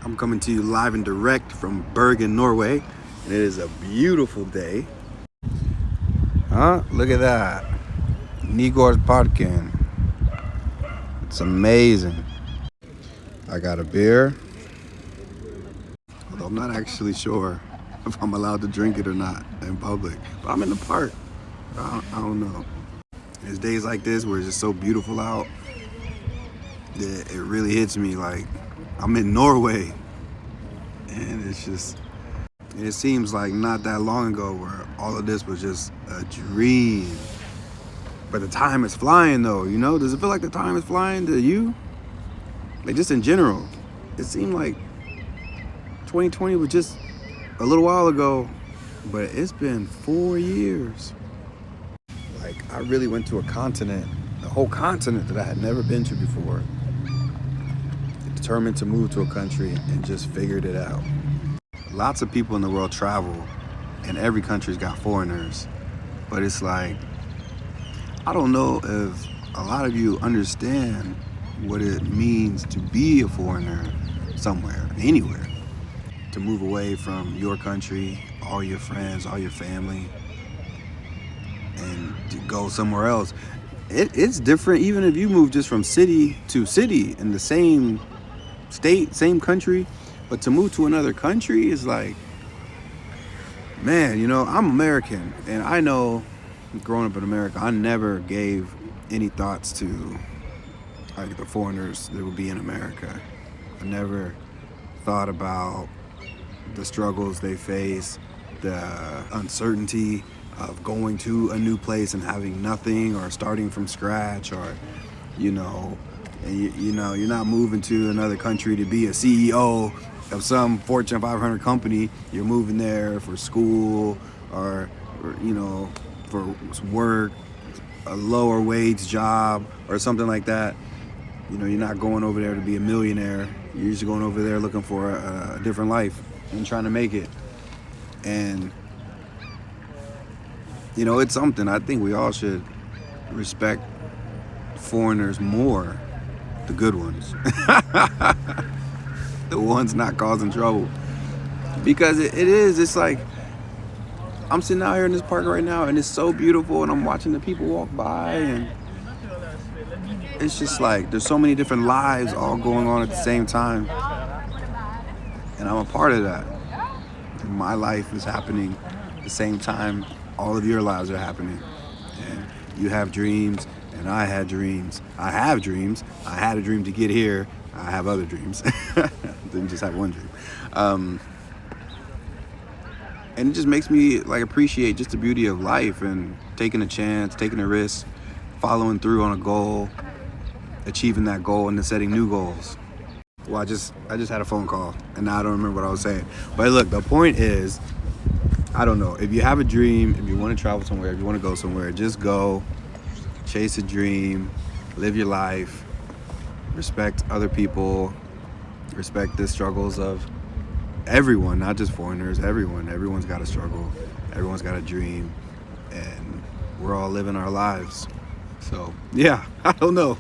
I'm coming to you live and direct from Bergen, Norway, and it is a beautiful day. Look at that. Bergen. It's amazing. I got a beer, although I'm not actually sure if I'm allowed to drink it or not in public. But I'm in the park. I don't know. There's days like this where it's just so beautiful out that it really hits me like I'm in Norway. And it seems like not that long ago where all of this was just a dream. But the time is flying though, you know? Does it feel like the time is flying to you? Like just in general. It seemed like 2020 was just a little while ago, but it's been 4 years. Like I really went to a whole continent that I had never been to before. Determined to move to a country and just figured it out. Lots of people in the world travel, and every country's got foreigners. But it's like, I don't know if a lot of you understand what it means to be a foreigner somewhere, anywhere. To move away from your country, all your friends, all your family, and to go somewhere else. It's different even if you move just from city to city in the same state, same country. But to move to another country is like, man, you know, I'm American, and I know growing up in America, I never gave any thoughts to like the foreigners that would be in America. I never thought about the struggles they face, the uncertainty of going to a new place and having nothing, or starting from scratch, or you know, and you know, you're not moving to another country to be a CEO of some Fortune 500 company. You're moving there for school or you know, for work, a lower wage job or something like that. You know, you're not going over there to be a millionaire. You're just going over there looking for a different life and trying to make it. And you know, it's something I think we all should respect foreigners more, the good ones. The ones not causing trouble. Because it's like, I'm sitting out here in this park right now and it's so beautiful, and I'm watching the people walk by, and it's just like there's so many different lives all going on at the same time. And I'm a part of that. And my life is happening at the same time all of your lives are happening. And you have dreams, and I had dreams. I have dreams. I had a dream to get here. I have other dreams. Didn't just have one dream. And it just makes me like appreciate just the beauty of life and taking a chance, taking a risk, following through on a goal, achieving that goal, and then setting new goals. Well, I just had a phone call, and now I don't remember what I was saying. But look, the point is, I don't know, if you have a dream, if you want to travel somewhere, if you want to go somewhere, just go, chase a dream, live your life, respect other people, respect the struggles of everyone, not just foreigners, everyone. Everyone's got a struggle, everyone's got a dream, and we're all living our lives. So, yeah, I don't know.